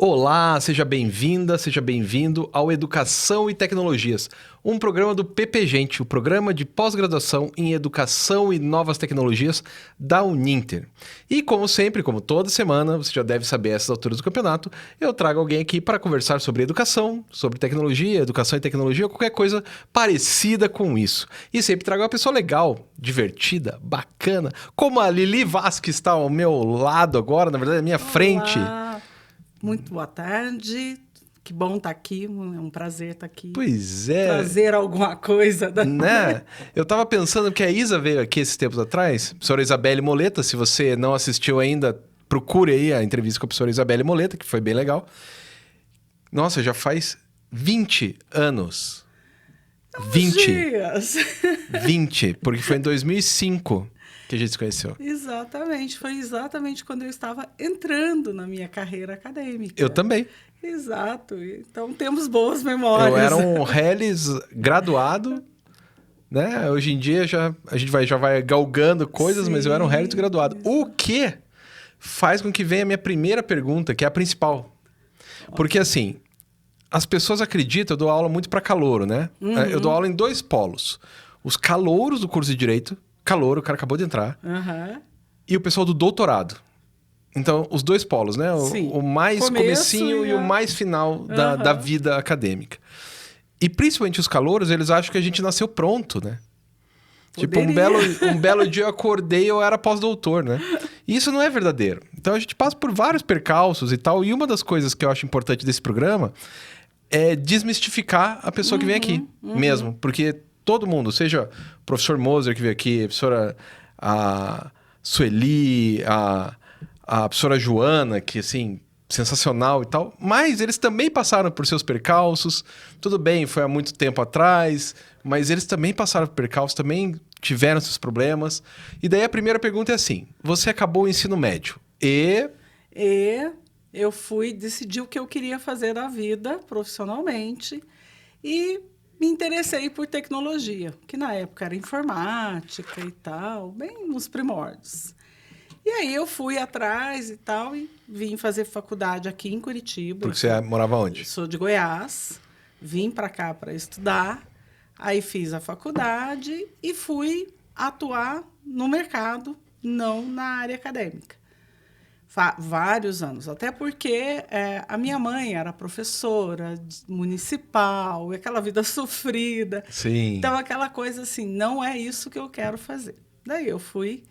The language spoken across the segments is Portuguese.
Olá, seja bem-vinda, seja bem-vindo ao Educação e Tecnologias, um programa do PP-Gente, o programa de pós-graduação em Educação e Novas Tecnologias da Uninter. E como sempre, como toda semana, você já deve saber a essas alturas do campeonato, eu trago alguém aqui para conversar sobre educação, sobre tecnologia, educação e tecnologia, qualquer coisa parecida com isso. E sempre trago uma pessoa legal, divertida, bacana, como a Lili Vaz, que está ao meu lado agora, na verdade, à minha frente. Olá, muito boa tarde. Que bom estar aqui, é um prazer estar aqui. Pois é. Trazer alguma coisa. Né? Eu tava pensando que a Isa veio aqui esses tempos atrás, a professora Isabelle Moleta, se você não assistiu ainda, procure aí a entrevista com a professora Isabelle Moleta, que foi bem legal. Nossa, já faz 20 anos. 20. Dias. 20, porque foi em 2005 que a gente se conheceu. Exatamente, foi exatamente quando eu estava entrando na minha carreira acadêmica. Eu também. Exato, então temos boas memórias. Eu era um Hellis graduado, né? Hoje em dia a gente já vai galgando coisas, mas eu era um Hellis graduado. O que faz com que venha a minha primeira pergunta, que é a principal. Porque assim, as pessoas acreditam, eu dou aula muito para calouro, né? Eu dou aula em dois polos. Os calouros do curso de Direito, calouro, o cara acabou de entrar, e o pessoal do doutorado. Então, os dois polos, né? O mais comecinho e o mais final da vida acadêmica. E principalmente os calouros, eles acham que a gente nasceu pronto, né? Poderia. Tipo, um belo dia eu acordei e eu era pós-doutor, né? E isso não é verdadeiro. Então, a gente passa por vários percalços e tal. E uma das coisas que eu acho importante desse programa é desmistificar a pessoa que vem aqui mesmo. Porque todo mundo, seja o professor Moser que veio aqui, a professora Sueli, a professora Joana, que, assim, sensacional e tal. Mas eles também passaram por seus percalços. Tudo bem, foi há muito tempo atrás, mas eles também passaram por percalços, também tiveram seus problemas. E daí a primeira pergunta é assim, você acabou o ensino médio E eu decidi o que eu queria fazer da vida profissionalmente e me interessei por tecnologia, que na época era informática e tal, bem nos primórdios. E aí eu fui atrás e tal e vim fazer faculdade aqui em Curitiba. Porque você morava onde? Sou de Goiás, vim para cá para estudar, aí fiz a faculdade e fui atuar no mercado, não na área acadêmica. Vários anos, até porque a minha mãe era professora municipal, aquela vida sofrida. Sim. Então, aquela coisa assim, não é isso que eu quero fazer. Daí eu fui,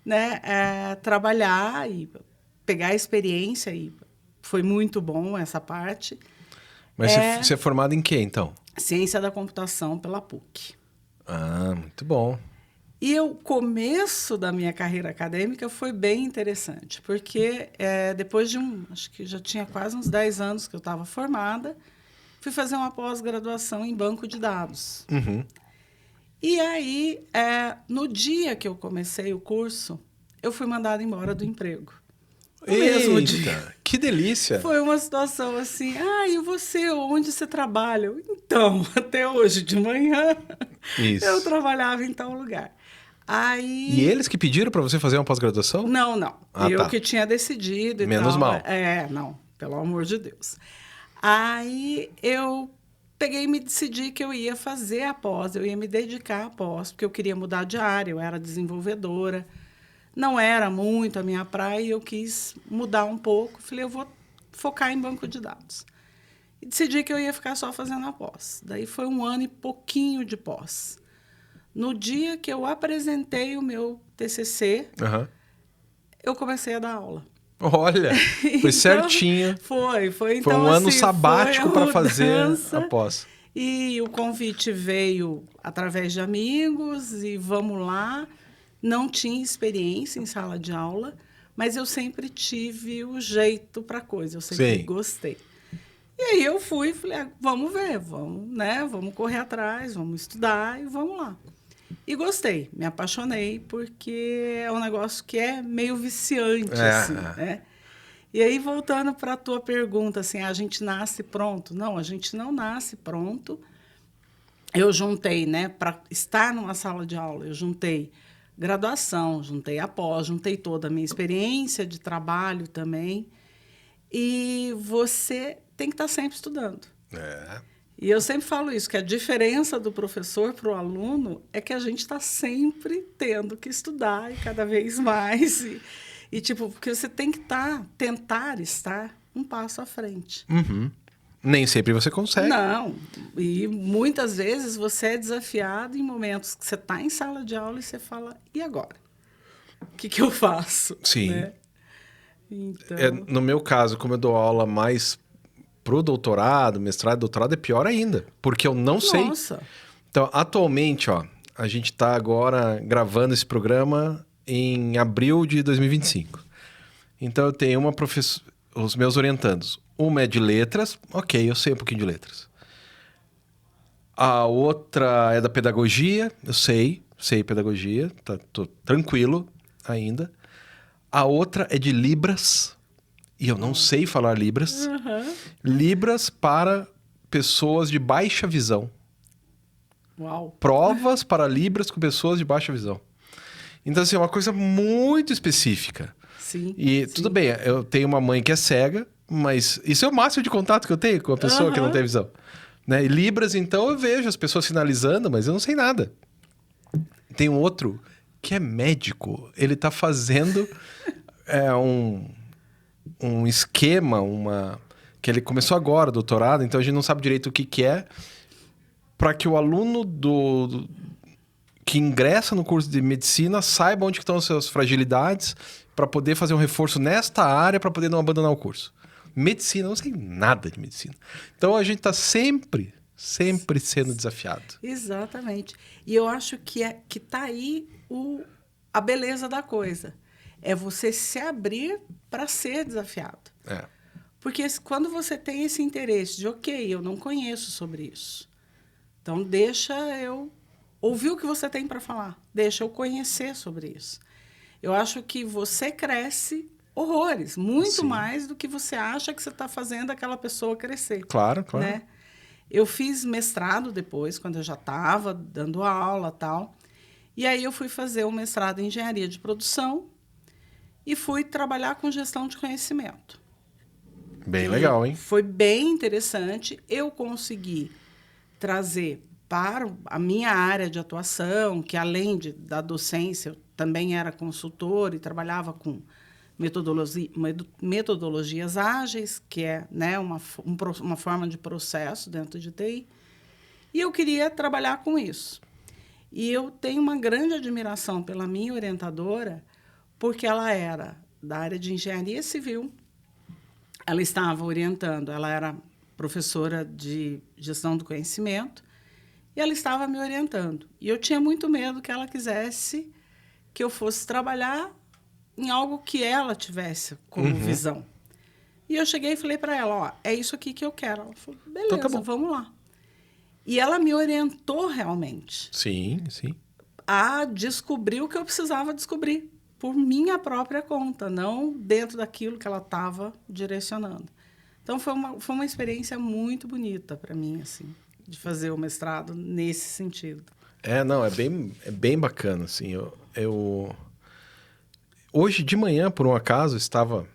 né, trabalhar e pegar a experiência, e foi muito bom essa parte. Mas você é formado em quê, então? Ciência da computação pela PUC. Ah, muito bom. E o começo da minha carreira acadêmica foi bem interessante, porque depois de acho que já tinha quase uns 10 anos que eu estava formada, fui fazer uma pós-graduação em banco de dados. E aí, no dia que eu comecei o curso, eu fui mandada embora do emprego. No mesmo dia. Que delícia! Foi uma situação assim, e você, onde você trabalha? Então, até hoje de manhã, eu trabalhava em tal lugar. Aí... E eles que pediram para você fazer uma pós-graduação? Não. Eu tá. que tinha decidido e Menos tal. mal. Não, pelo amor de Deus. Aí eu peguei e me decidi que eu ia fazer a pós, eu ia me dedicar à pós, porque eu queria mudar de área, eu era desenvolvedora. Não era muito a minha praia e eu quis mudar um pouco. Falei, eu vou focar em banco de dados. E decidi que eu ia ficar só fazendo a pós. Daí foi 1 ano e pouquinho de pós. No dia que eu apresentei o meu TCC, eu comecei a dar aula. Olha, foi então, certinho. Foi. Foi Então, um ano assim, sabático para fazer a pós. E o convite veio através de amigos e vamos lá. Não tinha experiência em sala de aula, mas eu sempre tive o jeito para coisa, eu sempre gostei. E aí eu fui e falei, vamos ver, vamos correr atrás, vamos estudar e vamos lá. E gostei, me apaixonei, porque é um negócio que é meio viciante, assim, né? E aí, voltando para a tua pergunta, assim, a gente nasce pronto? Não, a gente não nasce pronto. Eu juntei, né, para estar numa sala de aula, eu juntei graduação, juntei a pós, juntei toda a minha experiência de trabalho também. e você tem que estar sempre estudando. É. E eu sempre falo isso, que a diferença do professor para o aluno é que a gente está sempre tendo que estudar e cada vez mais. Tipo, porque você tem que tentar estar um passo à frente. Uhum. Nem sempre você consegue. Não. E muitas vezes você é desafiado em momentos que você está em sala de aula e você fala, e agora? O que eu faço? Sim. Né? Então... No meu caso, como eu dou aula mais pro doutorado, mestrado e doutorado, é pior ainda. Porque eu não sei. Nossa. Então, atualmente, ó, a gente está agora gravando esse programa em abril de 2025. Então, eu tenho uma professora... Os meus orientandos. Uma é de letras. Ok, eu sei um pouquinho de letras. A outra é da pedagogia. Eu sei pedagogia. Tô tranquilo ainda. A outra é de Libras. E eu não sei falar Libras. Uhum. Libras para pessoas de baixa visão. Uau. Provas para Libras com pessoas de baixa visão. Então, assim, é uma coisa muito específica. Sim. E sim. tudo bem, eu tenho uma mãe que é cega, mas isso é o máximo de contato que eu tenho com a pessoa que não tem visão. Né? E Libras, então, eu vejo as pessoas sinalizando, mas eu não sei nada. Tem um outro que é médico. Ele está fazendo um esquema, que ele começou agora, doutorado, então a gente não sabe direito o que é, para que o aluno que ingressa no curso de medicina saiba onde estão as suas fragilidades para poder fazer um reforço nesta área para poder não abandonar o curso. Medicina, eu não sei nada de medicina. Então a gente está sempre sendo desafiado. Exatamente. E eu acho que tá aí a beleza da coisa. É você se abrir para ser desafiado. É. Porque quando você tem esse interesse de, ok, eu não conheço sobre isso, então deixa eu ouvir o que você tem para falar, deixa eu conhecer sobre isso. Eu acho que você cresce horrores, muito Sim. mais do que você acha que você está fazendo aquela pessoa crescer. Claro. Né? Eu fiz mestrado depois, quando eu já estava dando aula e tal. E aí eu fui fazer um mestrado em engenharia de produção e fui trabalhar com gestão de conhecimento. Bem legal, hein? Foi bem interessante. Eu consegui trazer para a minha área de atuação, que além da docência, eu também era consultora e trabalhava com metodologias ágeis, que é, né, uma forma de processo dentro de TI. E eu queria trabalhar com isso. E eu tenho uma grande admiração pela minha orientadora, porque ela era da área de engenharia civil. Ela estava orientando, ela era professora de gestão do conhecimento, e ela estava me orientando. E eu tinha muito medo que ela quisesse que eu fosse trabalhar em algo que ela tivesse como visão. E eu cheguei e falei para ela, ó, é isso aqui que eu quero. Ela falou, beleza, então, tá bom. Vamos lá. E ela me orientou realmente. Sim. A descobrir o que eu precisava descobrir, por minha própria conta, não dentro daquilo que ela estava direcionando. Então, foi uma experiência muito bonita para mim, assim, de fazer o mestrado nesse sentido. É bem bacana, assim. Hoje de manhã, por um acaso, estava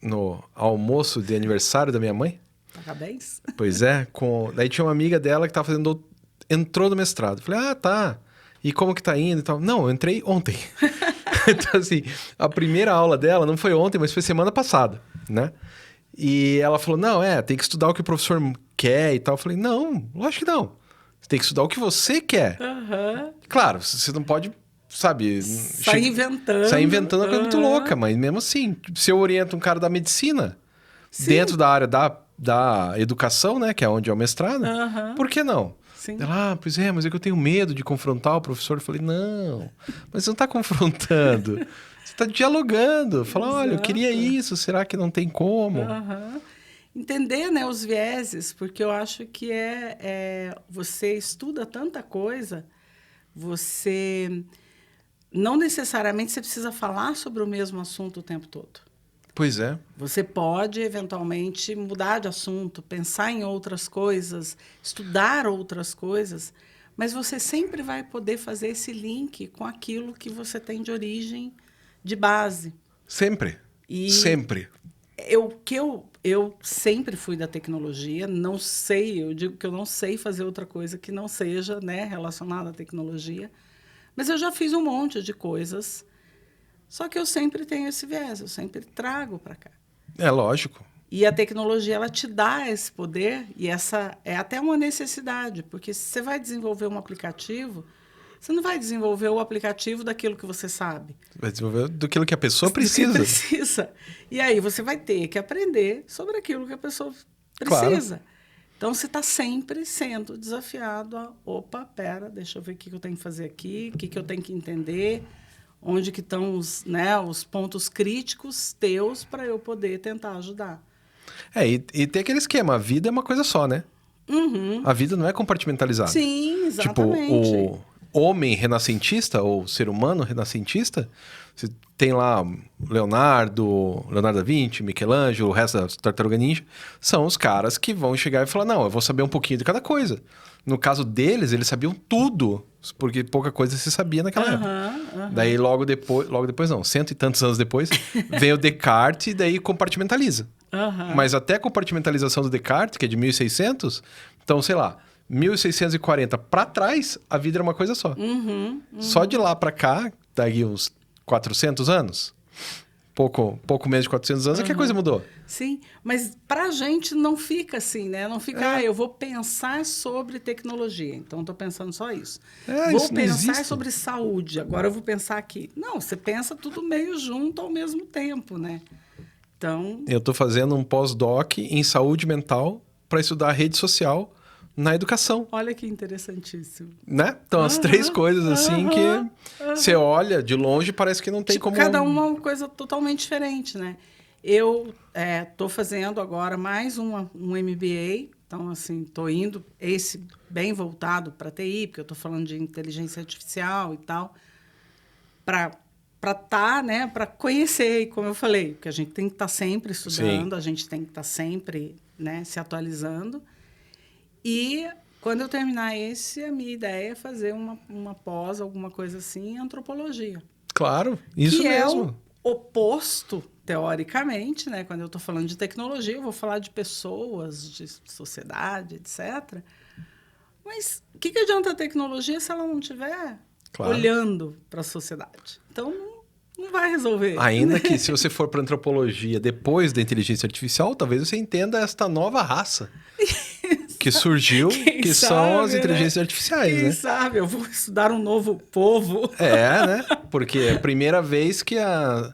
no almoço de aniversário da minha mãe. Parabéns. Pois é. Daí tinha uma amiga dela que estava entrou no mestrado. Falei, tá. E como que tá indo e tal? Não, eu entrei ontem. Então, assim, a primeira aula dela não foi ontem, mas foi semana passada, né? E ela falou, não, tem que estudar o que o professor quer e tal. Eu falei, não, lógico que não. Você tem que estudar o que você quer. Claro, você não pode, sabe... Sair inventando. Sair inventando uma coisa muito louca, mas mesmo assim, se eu oriento um cara da medicina, dentro da área da educação, né, que é onde é o mestrado, por que não? Sim. Ela, pois é, mas é que eu tenho medo de confrontar o professor. Eu falei, não, mas você não está confrontando. Você está dialogando. Fala, olha, eu queria isso, será que não tem como? Entender, né, os vieses, porque eu acho que você estuda tanta coisa, você não necessariamente você precisa falar sobre o mesmo assunto o tempo todo. Pois é. Você pode, eventualmente, mudar de assunto, pensar em outras coisas, estudar outras coisas, mas você sempre vai poder fazer esse link com aquilo que você tem de origem, de base. Sempre. Sempre. Eu sempre fui da tecnologia, não sei, eu digo que eu não sei fazer outra coisa que não seja, né, relacionada à tecnologia, mas eu já fiz um monte de coisas, só que eu sempre tenho esse viés, eu sempre trago para cá. É lógico. E a tecnologia, ela te dá esse poder, e essa é até uma necessidade, porque se você vai desenvolver um aplicativo, você não vai desenvolver o aplicativo daquilo que você sabe. Vai desenvolver daquilo que a pessoa Do que precisa. precisa. E aí você vai ter que aprender sobre aquilo que a pessoa precisa. Claro. Então, você está sempre sendo desafiado a, opa, pera, deixa eu ver o que eu tenho que fazer aqui, o que eu tenho que entender, onde que estão os, né, os pontos críticos teus para eu poder tentar ajudar. E tem aquele esquema, a vida é uma coisa só, né? Uhum. A vida não é compartimentalizada. Sim, Tipo, exatamente. o homem renascentista, ou ser humano renascentista, você tem lá Leonardo da Vinci, Michelangelo, o resto da Tartaruga Ninja, são os caras que vão chegar e falar, não, eu vou saber um pouquinho de cada coisa. No caso deles, eles sabiam tudo, porque pouca coisa se sabia naquela época. Daí logo depois não, 100 e tantos anos depois, vem o Descartes e daí compartimentaliza. Mas até a compartimentalização do Descartes, que é de 1600, então, sei lá, 1640 para trás, a vida era uma coisa só. Só de lá para cá, daí uns 400 anos, pouco menos de 400 anos, é que a coisa mudou. Sim, mas para a gente não fica assim, né? Não fica, eu vou pensar sobre tecnologia, então estou pensando só isso. Vou Isso não pensar existe. sobre saúde, agora eu vou pensar aqui. Não, você pensa tudo meio junto ao mesmo tempo, né? Então, Eu estou fazendo um pós-doc em saúde mental para estudar rede social na educação, olha que interessantíssimo. né? Então, as três coisas assim que você olha de longe parece que não tem Tipo, como... cada uma coisa totalmente diferente, né? Eu estou fazendo agora mais um MBA, então, assim, estou indo, esse bem voltado para TI, porque eu estou falando de inteligência artificial e tal, para estar, né, para conhecer, como eu falei, porque a gente tem que estar sempre estudando, a gente tem que estar sempre, né, se atualizando. E quando eu terminar esse, a minha ideia é fazer uma pós, alguma coisa assim, em antropologia. Claro, isso que mesmo. É o oposto, teoricamente, né? Quando eu estou falando de tecnologia, eu vou falar de pessoas, de sociedade, etc. Mas o que adianta a tecnologia se ela não estiver olhando para a sociedade? Então, não vai resolver. Ainda que se você for para antropologia depois da inteligência artificial, talvez você entenda esta nova raça que surgiu, que são as inteligências artificiais, Quem né? sabe? Eu vou estudar um novo povo. Né? Porque é a primeira vez que a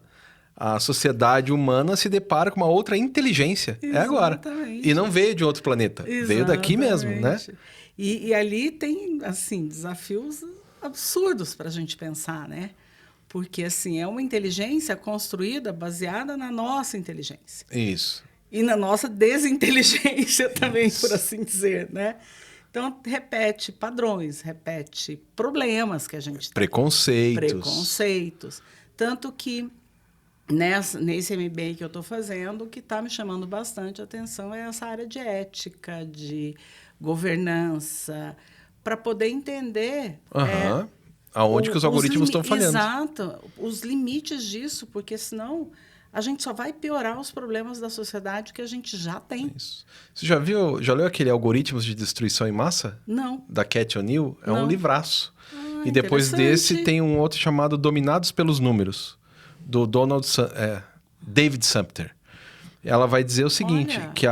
sociedade humana se depara com uma outra inteligência. É agora. Exatamente. E não veio de outro planeta. Veio daqui mesmo, né? E ali tem, assim, desafios absurdos para a gente pensar, né? Porque, assim, é uma inteligência construída baseada na nossa inteligência. Isso. E na nossa desinteligência também, por assim dizer, né? Então, repete padrões, repete problemas que a gente tem. Preconceitos. Tanto que, nesse MBA que eu estou fazendo, o que está me chamando bastante a atenção é essa área de ética, de governança, para poder entender... aonde que os algoritmos estão falhando. Exato, os limites disso, porque senão a gente só vai piorar os problemas da sociedade que a gente já tem. Isso. Você já leu aquele Algoritmos de Destruição em Massa? Não. Da Cat O'Neill? É um livraço. Ah, e depois desse tem um outro chamado Dominados pelos Números, do David Sumpter. Ela vai dizer o seguinte, que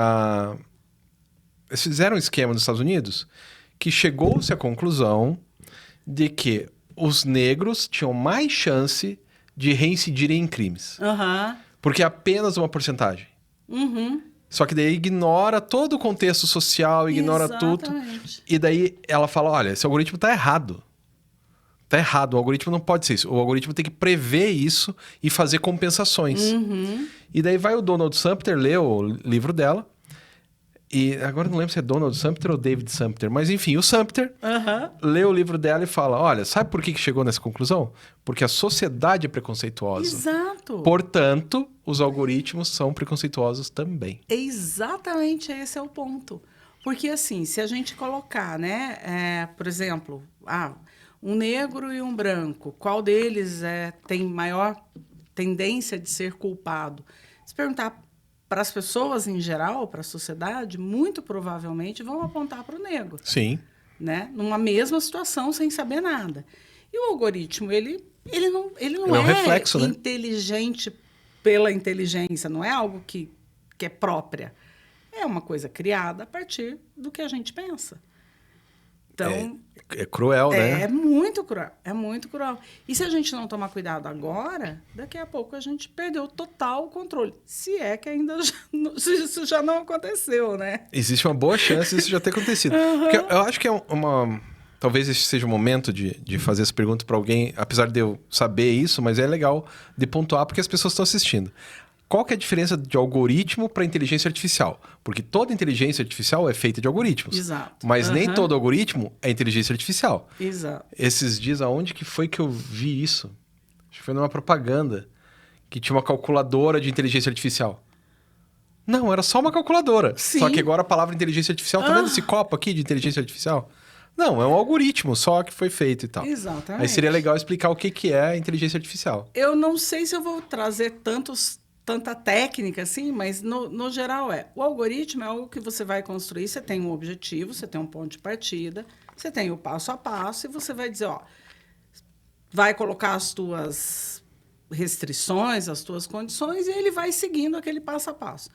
eles fizeram um esquema nos Estados Unidos que chegou-se à conclusão de que os negros tinham mais chance de reincidirem em crimes. Porque é apenas uma porcentagem. Só que daí ignora todo o contexto social, ignora tudo. E daí ela fala, olha, esse algoritmo está errado. Está errado, o algoritmo não pode ser isso. O algoritmo tem que prever isso e fazer compensações. E daí vai o Donald Sumpter ler o livro dela. E agora não lembro se é Donald Sumpter ou David Sumpter, mas enfim, o Sumpter lê o livro dela e fala, olha, sabe por que chegou nessa conclusão? Porque a sociedade é preconceituosa. Exato. Portanto, os algoritmos são preconceituosos também. Exatamente, esse é o ponto. Porque assim, se a gente colocar, né, por exemplo, um negro e um branco, qual deles tem maior tendência de ser culpado? Se perguntar para as pessoas em geral, para a sociedade, muito provavelmente vão apontar para o negro. Sim. Né? Numa mesma situação, sem saber nada. E o algoritmo, ele não é um reflexo, né? inteligente pela inteligência, não é algo que é própria. É uma coisa criada a partir do que a gente pensa. Então, é cruel, né? É muito cruel, é muito cruel. E se a gente não tomar cuidado agora, daqui a pouco a gente perdeu total controle. Se é que ainda se isso já não aconteceu, né? Existe uma boa chance disso já ter acontecido. Porque eu acho que talvez esse seja o momento de fazer essa pergunta para alguém, apesar de eu saber isso, mas é legal de pontuar porque as pessoas estão assistindo. Qual que é a diferença de algoritmo para inteligência artificial? Porque toda inteligência artificial é feita de algoritmos. Exato. Mas nem todo algoritmo é inteligência artificial. Exato. Esses dias, aonde que foi que eu vi isso? Acho que foi numa propaganda que tinha uma calculadora de inteligência artificial. Não, era só uma calculadora. Sim. Só que agora a palavra inteligência artificial, tá vendo esse copo aqui de inteligência artificial? Não, é um algoritmo só que foi feito e tal. Exatamente. Aí seria legal explicar o que é a inteligência artificial. Eu não sei se eu vou trazer tanta técnica assim, mas no geral o algoritmo é algo que você vai construir, você tem um objetivo, você tem um ponto de partida, você tem o passo a passo e você vai dizer, vai colocar as tuas restrições, as tuas condições e ele vai seguindo aquele passo a passo.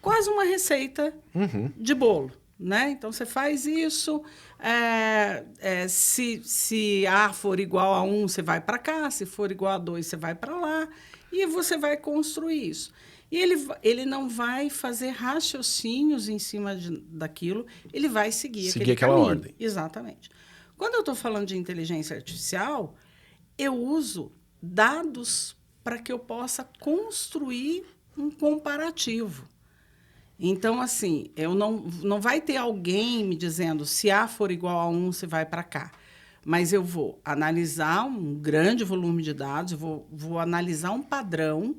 Quase uma receita de bolo, né? Então, você faz isso, se A for igual a 1, você vai para cá, se for igual a 2, você vai para lá. E você vai construir isso. E ele não vai fazer raciocínios em cima daquilo, ele vai seguir aquele aquela caminho. ordem. Exatamente. Quando eu estou falando de inteligência artificial, eu uso dados para que eu possa construir um comparativo. Então, assim, eu não vai ter alguém me dizendo se A for igual a 1, você vai para cá. Mas eu vou analisar um grande volume de dados, eu vou analisar um padrão.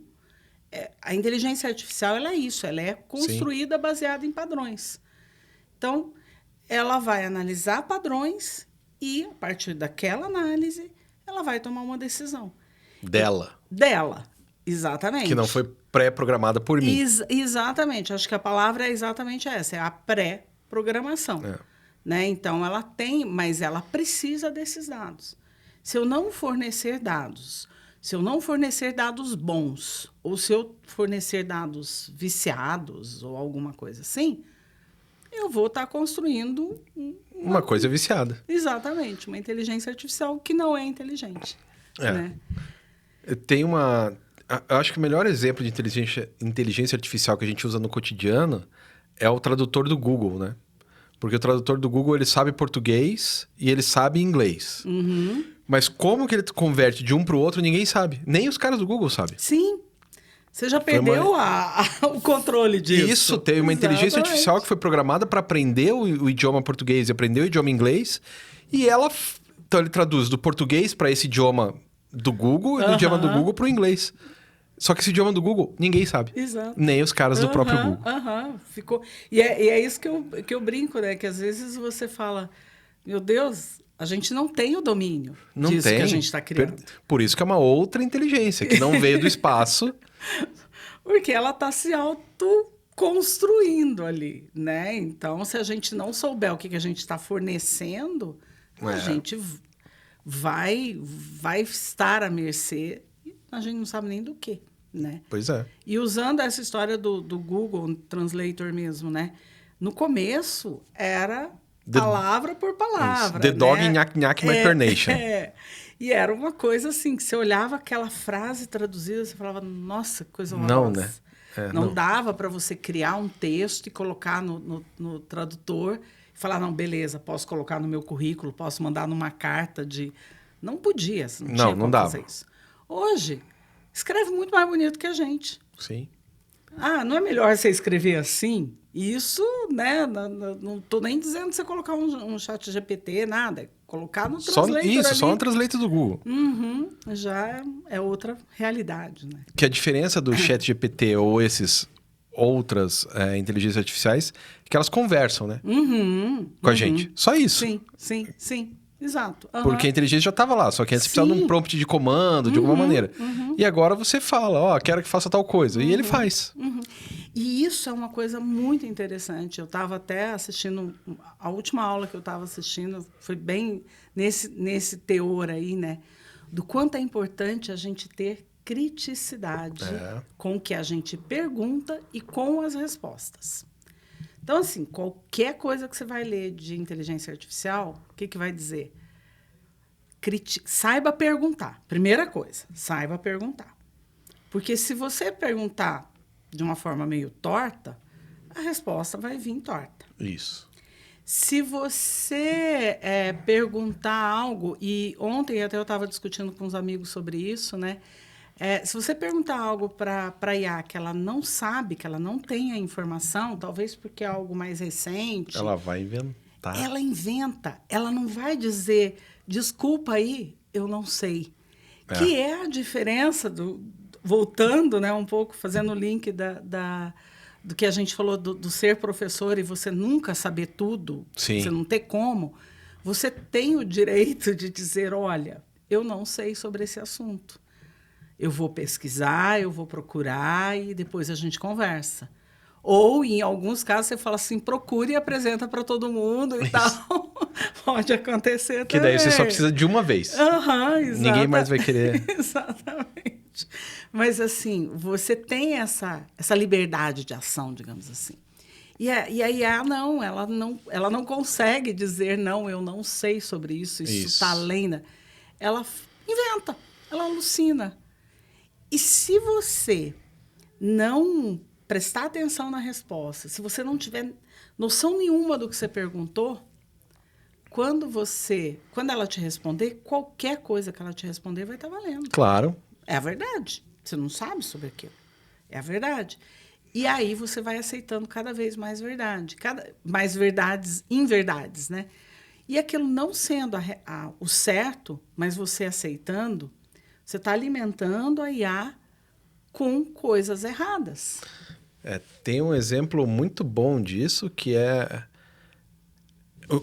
A inteligência artificial ela é isso, ela é construída baseada em padrões. Então, ela vai analisar padrões e, a partir daquela análise, ela vai tomar uma decisão. Dela, exatamente. que não foi pré-programada por mim. Exatamente, acho que a palavra é exatamente essa, é a pré-programação. Né? Então, ela tem, mas ela precisa desses dados. Se eu não fornecer dados, se eu não fornecer dados bons, ou se eu fornecer dados viciados ou alguma coisa assim, eu vou estar construindo uma coisa viciada. Exatamente, uma inteligência artificial que não é inteligente. Né? Tem uma... Eu acho que o melhor exemplo de inteligência artificial que a gente usa no cotidiano é o tradutor do Google, né? Porque o tradutor do Google, ele sabe português e ele sabe inglês. Mas como que ele converte de um para o outro, ninguém sabe. Nem os caras do Google sabem. Sim. Você já perdeu o controle disso. Isso, teve uma inteligência artificial que foi programada para aprender o idioma português e aprender o idioma inglês. E então ele traduz do português para esse idioma do Google e do idioma do Google para o inglês. Só que esse idioma do Google, ninguém sabe. Exato. Nem os caras do próprio Google. Ficou... E é isso que eu brinco, né? Que às vezes você fala, meu Deus, a gente não tem o domínio disso que a gente está criando. Por isso que é uma outra inteligência, que não veio do espaço. Porque ela está se autoconstruindo ali, né? Então, se a gente não souber o que a gente está fornecendo, a gente vai estar à mercê, a gente não sabe nem do quê. Né? Pois é. E usando essa história do Google Translator mesmo, né? No começo era palavra por palavra. The dog né? Nhack my pernation. E era uma coisa assim, que você olhava aquela frase traduzida, você falava, nossa, que coisa horrorosa. Não, né? Não dava para você criar um texto e colocar no tradutor e falar, não, beleza, posso colocar no meu currículo, posso mandar numa carta de... Não podia, não tinha como dava. fazer isso. Hoje, escreve muito mais bonito que a gente. Sim. Não é melhor você escrever assim? Isso, né? Não estou nem dizendo você colocar um chat GPT, nada. Colocar no Translator só no Translator do Google. Já é outra realidade, né? Que a diferença do chat GPT ou esses outras inteligências artificiais é que elas conversam, né? Com a gente. Só isso. Sim. exato. Aham. Porque a inteligência já estava lá, só que antes você precisava de um prompt de comando, de alguma maneira. E agora você fala, ó, quero que faça tal coisa. E ele faz. E isso é uma coisa muito interessante. Eu estava até assistindo, a última aula que eu estava assistindo foi bem nesse teor aí, né? Do quanto é importante a gente ter criticidade com o que a gente pergunta e com as respostas. Então, assim, qualquer coisa que você vai ler de inteligência artificial, o que vai dizer? Saiba perguntar. Primeira coisa, saiba perguntar. Porque se você perguntar de uma forma meio torta, a resposta vai vir torta. Isso. Se você perguntar algo, e ontem até eu estava discutindo com os amigos sobre isso, né? Se você perguntar algo para a IA que ela não sabe, que ela não tem a informação, talvez porque é algo mais recente... Ela vai inventar. Ela inventa. Ela não vai dizer, desculpa aí, eu não sei. Que é a diferença voltando, né, um pouco, fazendo o link do que a gente falou do ser professor e você nunca saber tudo, Sim. você não ter como, você tem o direito de dizer, olha, eu não sei sobre esse assunto. Eu vou pesquisar, eu vou procurar e depois a gente conversa. Ou, em alguns casos, você fala assim, procure e apresenta para todo mundo e tal. Pode acontecer que também. daí você só precisa de uma vez. Ninguém mais vai querer. Exatamente. Mas, assim, você tem essa liberdade de ação, digamos assim. E a IA, não, ela não consegue dizer, não, eu não sei sobre isso está além da... Ela inventa, ela alucina. E se você não prestar atenção na resposta, se você não tiver noção nenhuma do que você perguntou, quando ela te responder, qualquer coisa que ela te responder vai estar valendo. Claro. É a verdade. Você não sabe sobre aquilo. É a verdade. E aí você vai aceitando cada vez mais verdade. Mais verdades, inverdades, né? E aquilo não sendo o certo, mas você aceitando, você está alimentando a IA com coisas erradas. Tem um exemplo muito bom disso, que é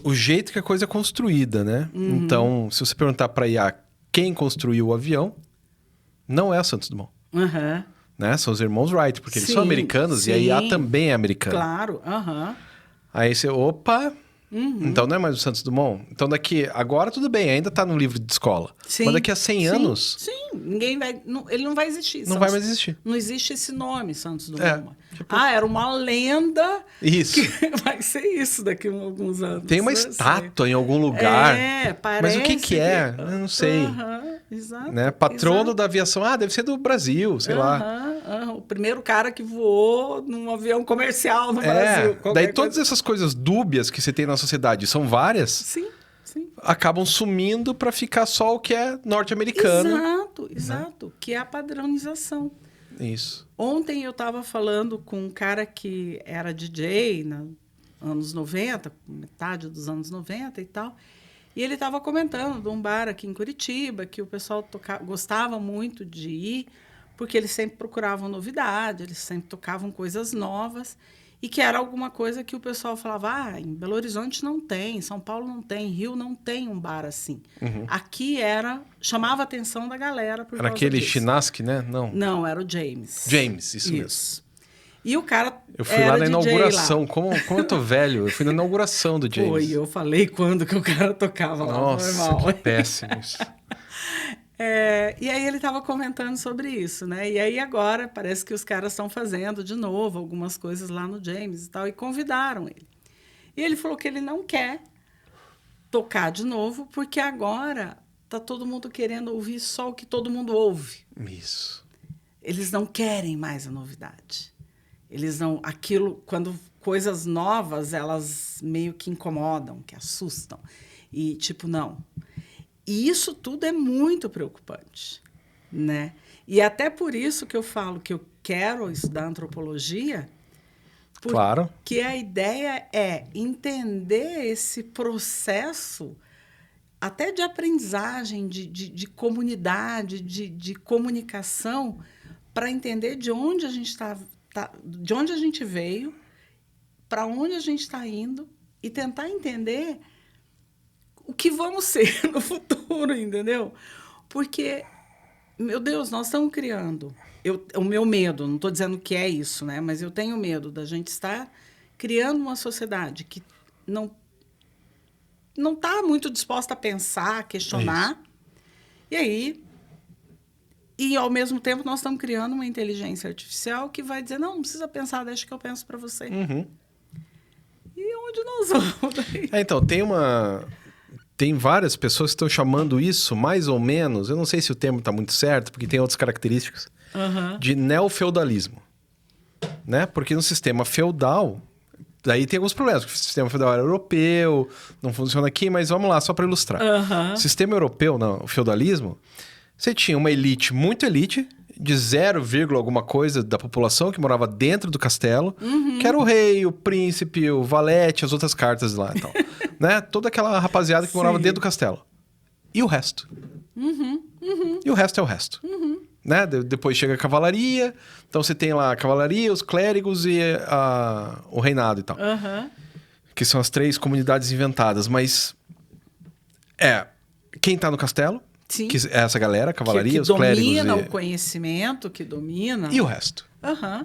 o jeito que a coisa é construída, né? Então, se você perguntar para a IA quem construiu o avião, não é a Santos Dumont. Né? São os irmãos Wright, porque eles são americanos e a IA também é americana. Claro, Aí você, opa... Então não é mais o Santos Dumont? Então agora tudo bem, ainda está no livro de escola. Sim, mas daqui a 100 anos... Sim, ninguém vai... ele não vai existir. Não vai mais existir. Não existe esse nome, Santos Dumont. Era uma lenda... Isso. Que vai ser isso daqui a alguns anos. Tem uma estátua em algum lugar. Parece. Mas o que é? Eu não sei. Exato. Né? Patrono da aviação. Deve ser do Brasil, sei lá. O primeiro cara que voou num avião comercial no Brasil. Daí todas essas coisas dúbias que você tem na sociedade, são várias, sim. acabam sumindo para ficar só o que é norte-americano. Exato. Né? Que é a padronização. Isso. Ontem eu estava falando com um cara que era DJ nos anos 90, metade dos anos 90 e tal, e ele estava comentando de um bar aqui em Curitiba, que o pessoal gostava muito de ir, porque eles sempre procuravam novidade, eles sempre tocavam coisas novas, e que era alguma coisa que o pessoal falava, em Belo Horizonte não tem, São Paulo não tem, Rio não tem um bar assim. Aqui chamava a atenção da galera por Era causa aquele disso. Chinaski, né? Não, era o James. Isso mesmo. E o cara eu fui lá na inauguração, como eu tô velho, eu fui na inauguração do James. Foi, eu falei quando que o cara tocava lá. Nossa, que péssimo isso. E aí ele estava comentando sobre isso, né? E aí agora parece que os caras estão fazendo de novo algumas coisas lá no James e tal, e convidaram ele. E ele falou que ele não quer tocar de novo, porque agora tá todo mundo querendo ouvir só o que todo mundo ouve. Isso. Eles não querem mais a novidade. Eles não... quando coisas novas, elas meio que incomodam, que assustam. E, não... E isso tudo é muito preocupante, né? E até por isso que eu falo que eu quero estudar antropologia, porque a ideia é entender esse processo até de aprendizagem, de comunidade, de comunicação, para entender de onde a gente de onde a gente veio, para onde a gente está indo, e tentar entender o que vamos ser no futuro, entendeu? Porque, meu Deus, nós estamos criando. O meu medo, não estou dizendo que é isso, né? Mas eu tenho medo da gente estar criando uma sociedade que não está muito disposta a pensar, a questionar. E aí... E, ao mesmo tempo, nós estamos criando uma inteligência artificial que vai dizer, não precisa pensar, deixa que eu penso para você. Uhum. E onde nós vamos? Então, tem várias pessoas que estão chamando isso, mais ou menos, eu não sei se o termo está muito certo, porque tem outras características, de neofeudalismo. Né? Porque no sistema feudal, daí tem alguns problemas, porque o sistema feudal era europeu, não funciona aqui, mas vamos lá, só para ilustrar. O sistema europeu, não, o feudalismo... Você tinha uma elite, muito elite, de 0, alguma coisa da população que morava dentro do castelo, que era o rei, o príncipe, o valete, as outras cartas lá e tal. Né? Toda aquela rapaziada que morava dentro do castelo. E o resto? E o resto é o resto. Né? Depois chega a cavalaria, então você tem lá a cavalaria, os clérigos e o reinado e tal. Que são as 3 comunidades inventadas, mas... quem tá no castelo... Sim. Que é essa galera, a cavalaria, que os clérigos... Que domina o conhecimento, que domina... E o resto.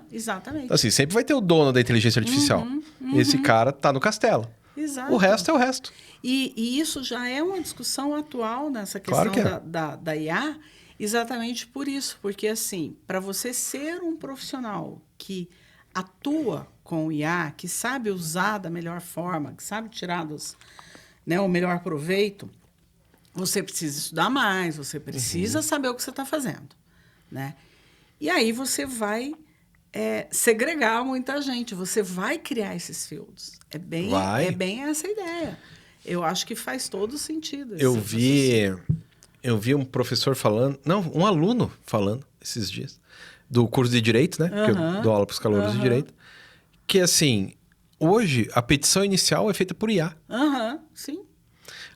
Exatamente. Assim, sempre vai ter o dono da inteligência artificial. Esse cara tá no castelo. Exato. O resto é o resto. E isso já é uma discussão atual nessa questão da IA, exatamente por isso. Porque, assim, para você ser um profissional que atua com o IA, que sabe usar da melhor forma, que sabe tirar o melhor proveito... Você precisa estudar mais, você precisa saber o que você está fazendo, né? E aí você vai segregar muita gente, você vai criar esses fields. É bem essa ideia. Eu acho que faz todo sentido. Eu vi um professor falando, não, um aluno falando esses dias, do curso de Direito, né? Porque eu dou aula para os calouros de Direito, que assim, hoje a petição inicial é feita por IA. Sim.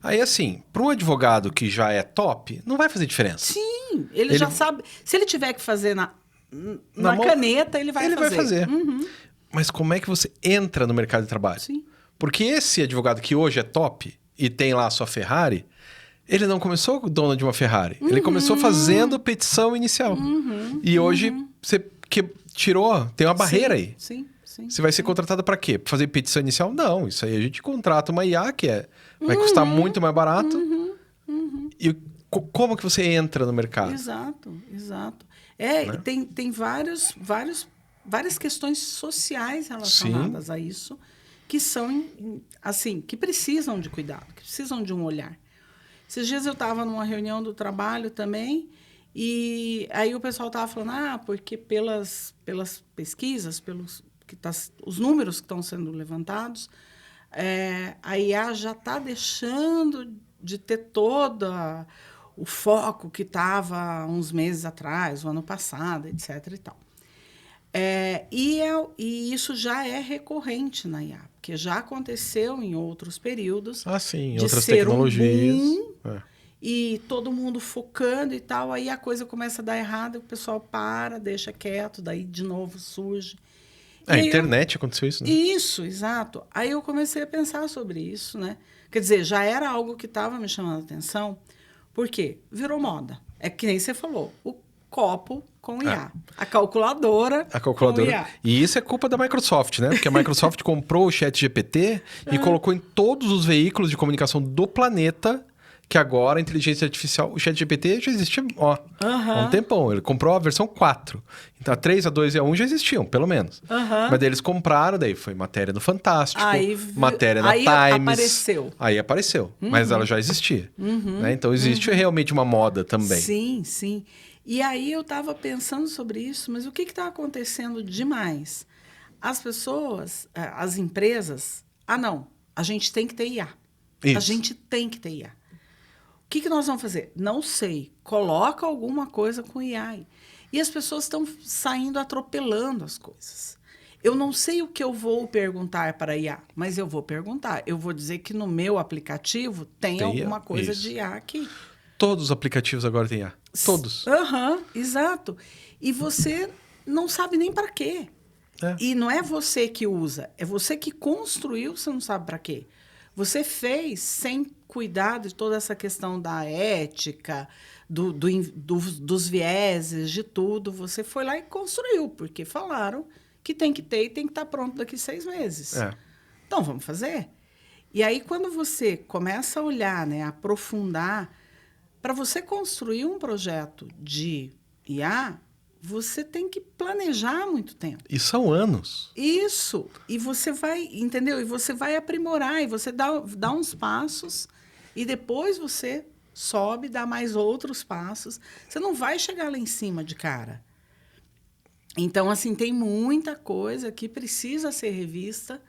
Aí, assim, para um advogado que já é top, não vai fazer diferença. Sim, ele já sabe. Se ele tiver que fazer na caneta, ele vai fazer. Ele vai fazer. Mas como é que você entra no mercado de trabalho? Sim. Porque esse advogado que hoje é top e tem lá a sua Ferrari, ele não começou dono de uma Ferrari. Ele começou fazendo petição inicial. E hoje, você tem uma barreira aí. Sim. Você vai ser contratado para quê? Para fazer petição inicial? Não, isso aí a gente contrata uma IA que vai custar muito mais barato. E como que você entra no mercado? Exato. Né? Tem várias questões sociais relacionadas a isso que são, assim, que precisam de cuidado, que precisam de um olhar. Esses dias eu estava numa reunião do trabalho também, e aí o pessoal estava falando, porque pelas pesquisas, os números que estão sendo levantados, a IA já está deixando de ter todo o foco que estava uns meses atrás, o ano passado, etc. e tal. E isso já é recorrente na IA, porque já aconteceu em outros períodos. Sim, de outras ser tecnologias. E todo mundo focando e tal, aí a coisa começa a dar errado, o pessoal deixa quieto, daí de novo surge. A internet aconteceu isso, né? Isso, exato. Aí eu comecei a pensar sobre isso, né? Quer dizer, já era algo que estava me chamando a atenção, porque virou moda. É que nem você falou, o copo com IA. A calculadora com IA. E isso é culpa da Microsoft, né? Porque a Microsoft comprou o ChatGPT e colocou em todos os veículos de comunicação do planeta, que agora a inteligência artificial, o ChatGPT já existia há um tempão. Ele comprou a versão 4. Então a 3, a 2 e a 1 já existiam, pelo menos. Mas daí eles compraram, daí foi matéria no Fantástico, matéria na Times. Aí apareceu. Mas ela já existia. Né? Então existe realmente uma moda também. Sim. E aí eu estava pensando sobre isso, mas o que está acontecendo demais? As pessoas, as empresas, não, a gente tem que ter IA. Isso. A gente tem que ter IA. O que nós vamos fazer? Não sei. Coloca alguma coisa com IA. E as pessoas estão saindo atropelando as coisas. Eu não sei o que eu vou perguntar para a IA, mas eu vou perguntar. Eu vou dizer que no meu aplicativo tem alguma coisa de IA aqui. Todos os aplicativos agora têm IA. Todos. Exato. E você não sabe nem para quê. E não é você que usa, é você que construiu, você não sabe para quê. Você fez sem cuidar de toda essa questão da ética, dos vieses, de tudo. Você foi lá e construiu, porque falaram que tem que ter e tem que estar pronto daqui 6 meses. Então, vamos fazer? E aí, quando você começa a olhar, né, aprofundar, para você construir um projeto de IA, você tem que planejar há muito tempo. E são anos. Isso. E você vai, entendeu? E você vai aprimorar, e você dá uns passos, e depois você sobe, dá mais outros passos. Você não vai chegar lá em cima de cara. Então, assim, tem muita coisa que precisa ser revista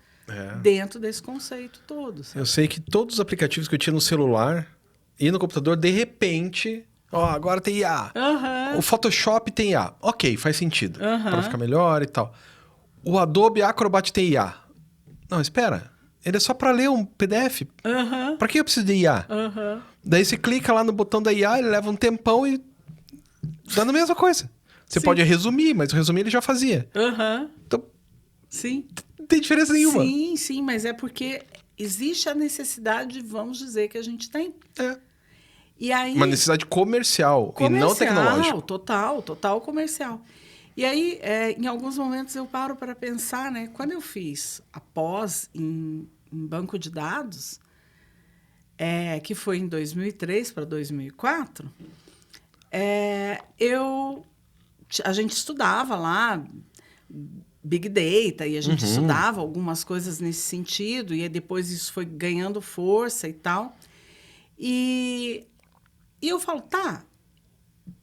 dentro desse conceito todo. Sabe? Eu sei que todos os aplicativos que eu tinha no celular e no computador, de repente... Ó, agora tem IA. O Photoshop tem IA. Ok, faz sentido. Para ficar melhor e tal. O Adobe Acrobat tem IA. Não, espera. Ele é só para ler um PDF. Para que eu preciso de IA? Daí você clica lá no botão da IA, ele leva um tempão e... dando a mesma coisa. Você pode resumir, mas o resumir ele já fazia. Então, sim. Não tem diferença nenhuma. Sim, mas é porque existe a necessidade, vamos dizer, que a gente tem. E aí, uma necessidade comercial e não tecnológica. Total comercial. E aí, em alguns momentos, eu paro para pensar, né? Quando eu fiz a pós em banco de dados, que foi em 2003 para 2004, a gente estudava lá Big Data e a gente estudava algumas coisas nesse sentido, e depois isso foi ganhando força e tal. E eu falo,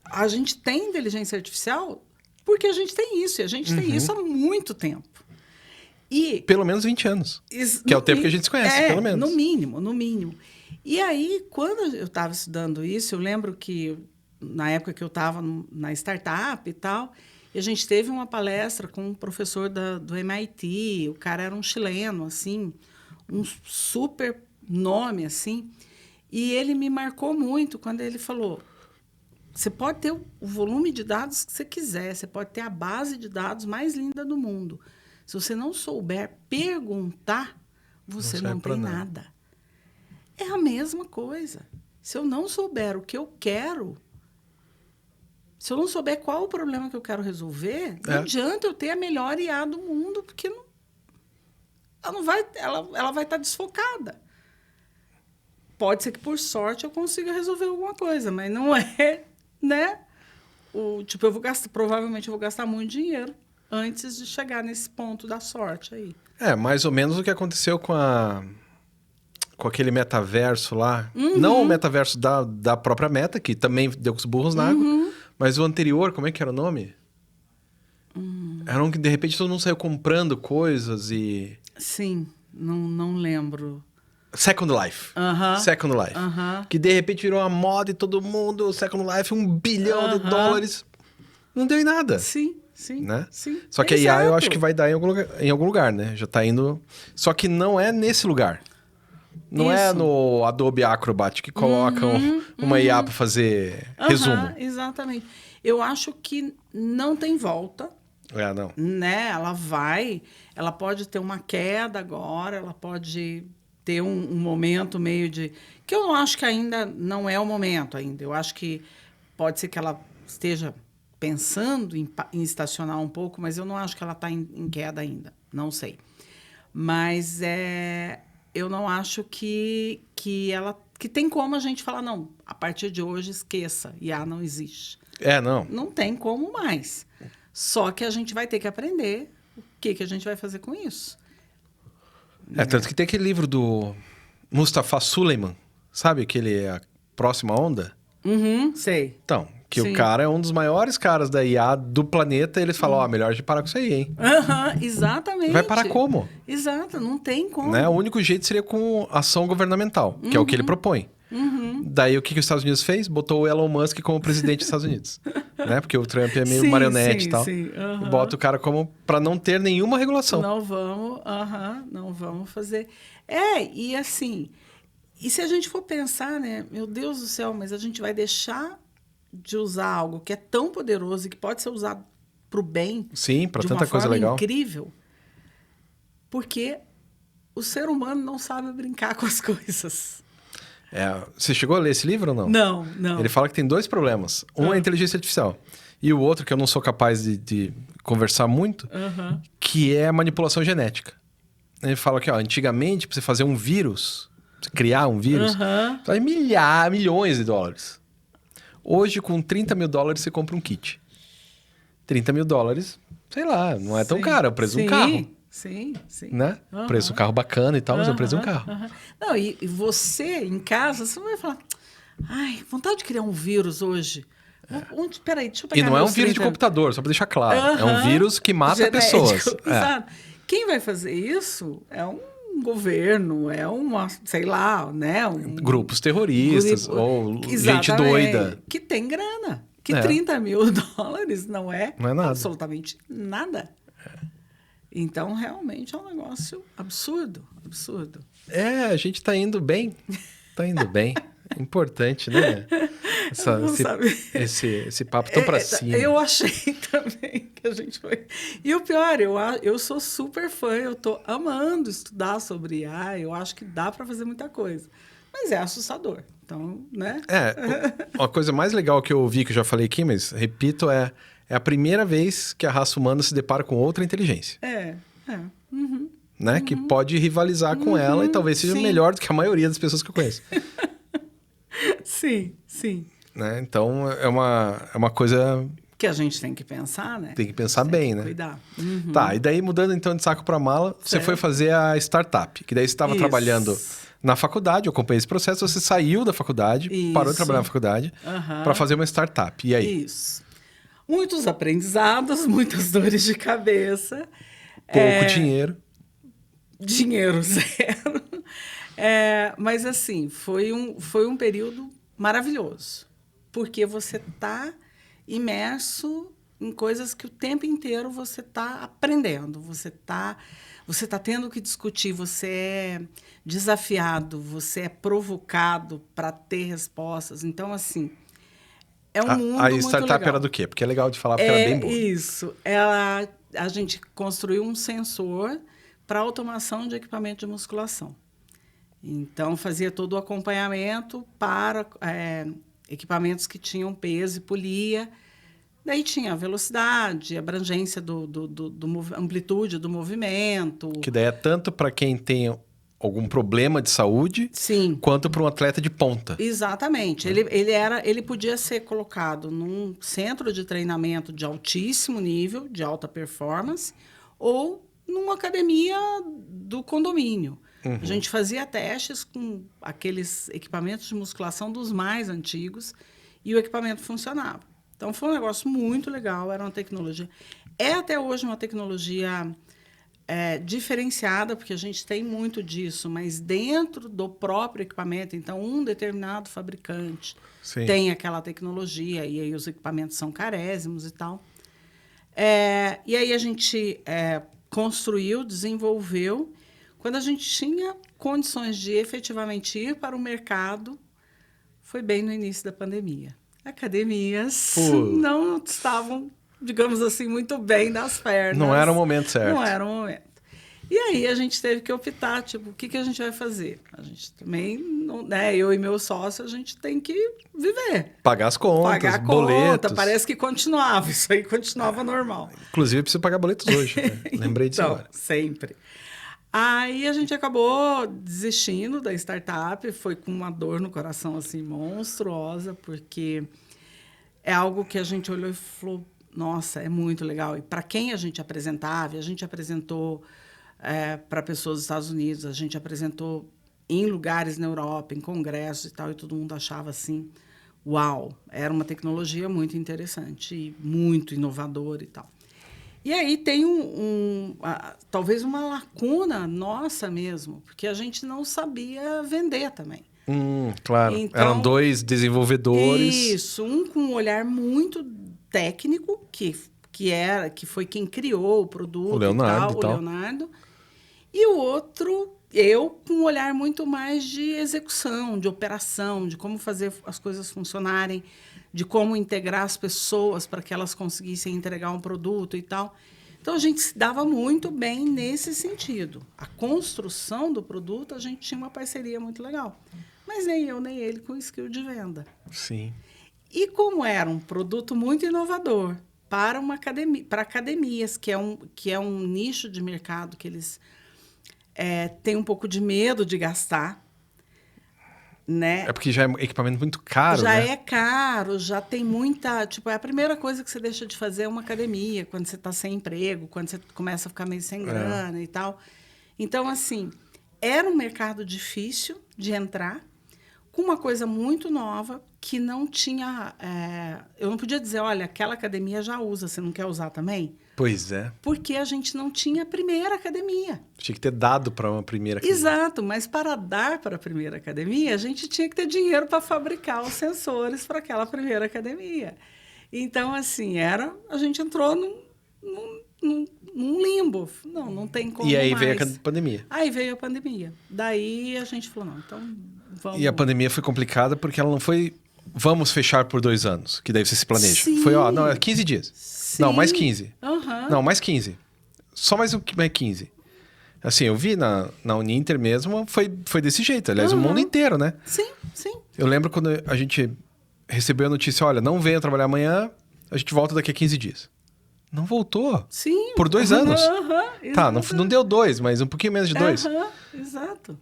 a gente tem inteligência artificial porque a gente tem isso, e a gente tem isso há muito tempo. E, pelo menos 20 anos, que é o tempo que a gente se conhece, pelo menos. No mínimo. E aí, quando eu estava estudando isso, eu lembro que, na época que eu estava na startup e tal, e a gente teve uma palestra com um professor do MIT, o cara era um chileno, assim, um super nome, assim. E ele me marcou muito quando ele falou, você pode ter o volume de dados que você quiser, você pode ter a base de dados mais linda do mundo. Se você não souber perguntar, você não tem nada. É a mesma coisa. Se eu não souber o que eu quero, se eu não souber qual o problema que eu quero resolver, não adianta eu ter a melhor IA do mundo, porque ela vai estar desfocada. Pode ser que, por sorte, eu consiga resolver alguma coisa, mas não é, né? Provavelmente eu vou gastar muito dinheiro antes de chegar nesse ponto da sorte aí. Mais ou menos o que aconteceu com aquele metaverso lá. Não o metaverso da própria Meta, que também deu com os burros na água, mas o anterior, como é que era o nome? Era um que, de repente, todo mundo saiu comprando coisas e... Sim, não lembro. Second Life. Second Life. Que de repente virou uma moda e todo mundo, Second Life, $1 bilhão de dólares. Não deu em nada. Sim. Né? Sim. Só que a IA eu acho que vai dar em algum lugar, né? Já tá indo... Só que não é nesse lugar. Não é no Adobe Acrobat que colocam uma IA para fazer resumo. Exatamente. Eu acho que não tem volta. Não. Né? Ela pode ter uma queda agora, ela pode ter um momento meio de... Que eu não acho que ainda não é o momento ainda. Eu acho que pode ser que ela esteja pensando em estacionar um pouco, mas eu não acho que ela está em queda ainda. Não sei. Mas eu não acho que tem como a gente falar, não, a partir de hoje esqueça, IA não existe. Não. Não tem como mais. Só que a gente vai ter que aprender o que a gente vai fazer com isso. Tanto que tem aquele livro do Mustafa Suleyman, sabe? Aquele A Próxima Onda? Sei. Então, que Sim. o cara é um dos maiores caras da IA do planeta, e eles falam, melhor a gente parar com isso aí, hein? Exatamente. Vai parar como? Exato, não tem como. Né? O único jeito seria com ação governamental, que é o que ele propõe. Daí o que os Estados Unidos fez? Botou o Elon Musk como presidente dos Estados Unidos. Né? Porque o Trump é meio marionete e tal. Sim. E bota o cara como para não ter nenhuma regulação. Não vamos fazer. E assim, e se a gente for pensar, né? Meu Deus do céu, mas a gente vai deixar de usar algo que é tão poderoso e que pode ser usado para o bem. Sim, para de tanta uma coisa forma legal. Incrível. Porque o ser humano não sabe brincar com as coisas. Você chegou a ler esse livro ou não? Não. Ele fala que tem 2 problemas. Um é a inteligência artificial. E o outro, que eu não sou capaz de conversar muito, que é a manipulação genética. Ele fala que, antigamente, para você fazer um vírus, você criar um vírus, faz milhões de dólares. Hoje, com $30 mil, você compra um kit. $30 mil, sei lá, não é tão caro, é o preço de um carro. Sim. Né? Preço de um carro bacana e tal, mas é o preço de um carro. Não, e você, em casa, você não vai falar... Ai, vontade de criar um vírus hoje. Peraí, deixa eu pegar. E não é um vírus de computador, só para deixar claro. É um vírus que mata genético, pessoas. Exato. Quem vai fazer isso é um governo, é uma, sei lá, né? Grupos terroristas ou gente doida. Que tem grana. Que $30 mil não é nada. Absolutamente nada. Então, realmente é um negócio absurdo. A gente tá indo bem. Importante, né? Esse papo tão pra cima. Eu achei também que a gente foi... E o pior, eu sou super fã, eu tô amando estudar sobre IA, eu acho que dá para fazer muita coisa. Mas é assustador, então, né? A coisa mais legal que eu ouvi, que eu já falei aqui, mas repito, é a primeira vez que a raça humana se depara com outra inteligência. Né? Que pode rivalizar com ela e talvez seja melhor do que a maioria das pessoas que eu conheço. Sim. Né? Então, é uma coisa... Que a gente tem que pensar, né? Tem que pensar bem, né? Cuidar. Tá, e daí mudando então de saco para mala, você foi fazer a startup. Que daí você estava trabalhando na faculdade, eu acompanhei esse processo, você saiu da faculdade, parou de trabalhar na faculdade, para fazer uma startup. E aí? Isso. Muitos aprendizados, muitas dores de cabeça. Pouco dinheiro. Dinheiro zero. Mas assim, foi um período maravilhoso, porque você está imerso em coisas que o tempo inteiro você está aprendendo, você tá tendo que discutir, você é desafiado, você é provocado para ter respostas. Então, assim, é um mundo muito legal. A startup era do quê? Porque é legal de falar, porque era bem boa. Isso. A gente construiu um sensor para automação de equipamento de musculação. Então, fazia todo o acompanhamento para equipamentos que tinham peso e polia. Daí tinha a velocidade, a abrangência amplitude do movimento. Que daí é tanto para quem tem algum problema de saúde, quanto para um atleta de ponta. Exatamente. Ele podia ser colocado num centro de treinamento de altíssimo nível, de alta performance, ou numa academia do condomínio. A gente fazia testes com aqueles equipamentos de musculação dos mais antigos e o equipamento funcionava. Então, foi um negócio muito legal, era uma tecnologia... É até hoje uma tecnologia diferenciada, porque a gente tem muito disso, mas dentro do próprio equipamento, então, um determinado fabricante tem aquela tecnologia, e aí os equipamentos são carésimos e tal. E aí a gente construiu, desenvolveu. Quando a gente tinha condições de efetivamente ir para o mercado, foi bem no início da pandemia. Academias não estavam, digamos assim, muito bem das pernas. Não era o momento certo. Não era o momento. E aí a gente teve que optar, tipo, o que a gente vai fazer? A gente também, eu e meu sócio, a gente tem que viver. Pagar as contas, pagar a boletos. Conta, parece que continuava, isso aí continuava normal. Inclusive, eu preciso pagar boletos hoje, né? Lembrei disso agora. Sempre. Aí a gente acabou desistindo da startup, foi com uma dor no coração assim monstruosa, porque é algo que a gente olhou e falou, nossa, é muito legal. E para quem a gente apresentava, a gente apresentou para pessoas dos Estados Unidos, a gente apresentou em lugares na Europa, em congressos e tal, e todo mundo achava assim, uau, era uma tecnologia muito interessante e muito inovadora e tal. E aí tem talvez uma lacuna nossa mesmo, porque a gente não sabia vender também. Claro, então, eram 2 desenvolvedores. Isso, um com um olhar muito técnico, que foi quem criou o produto, o Leonardo. E o outro, eu, com um olhar muito mais de execução, de operação, de como fazer as coisas funcionarem, de como integrar as pessoas para que elas conseguissem entregar um produto e tal. Então, a gente se dava muito bem nesse sentido. A construção do produto, a gente tinha uma parceria muito legal. Mas nem eu, nem ele com skill de venda. Sim. E como era um produto muito inovador para uma academia, para academias, que é um nicho de mercado que eles têm um pouco de medo de gastar, né? É porque já é um equipamento muito caro, Já né? é caro, já tem muita... Tipo, é a primeira coisa que você deixa de fazer é uma academia, quando você está sem emprego, quando você começa a ficar meio sem grana e tal. Então, assim, era um mercado difícil de entrar, com uma coisa muito nova, que não tinha... eu não podia dizer, olha, aquela academia já usa, você não quer usar também? Pois é. Porque a gente não tinha a primeira academia. Tinha que ter dado para uma primeira academia. Exato, mas para dar para a primeira academia, a gente tinha que ter dinheiro para fabricar os sensores para aquela primeira academia. Então, assim, a gente entrou num limbo. Não tem como E aí mais. veio a pandemia. Aí veio a pandemia. Daí a gente falou, não, então vamos... E a pandemia foi complicada porque ela não foi... Vamos fechar por 2 anos, que daí você se planeja. Sim. Foi, não, 15 dias. Sim. Não, mais 15. Aham. Não, mais 15. Só mais 15. Assim, eu vi na Uninter mesmo, foi desse jeito. Aliás, o mundo inteiro, né? Sim, sim. Eu lembro quando a gente recebeu a notícia, olha, não venha trabalhar amanhã, a gente volta daqui a 15 dias. Não voltou. Sim. Por 2 anos. Tá, não exato. deu 2, mas um pouquinho menos de 2. Exato.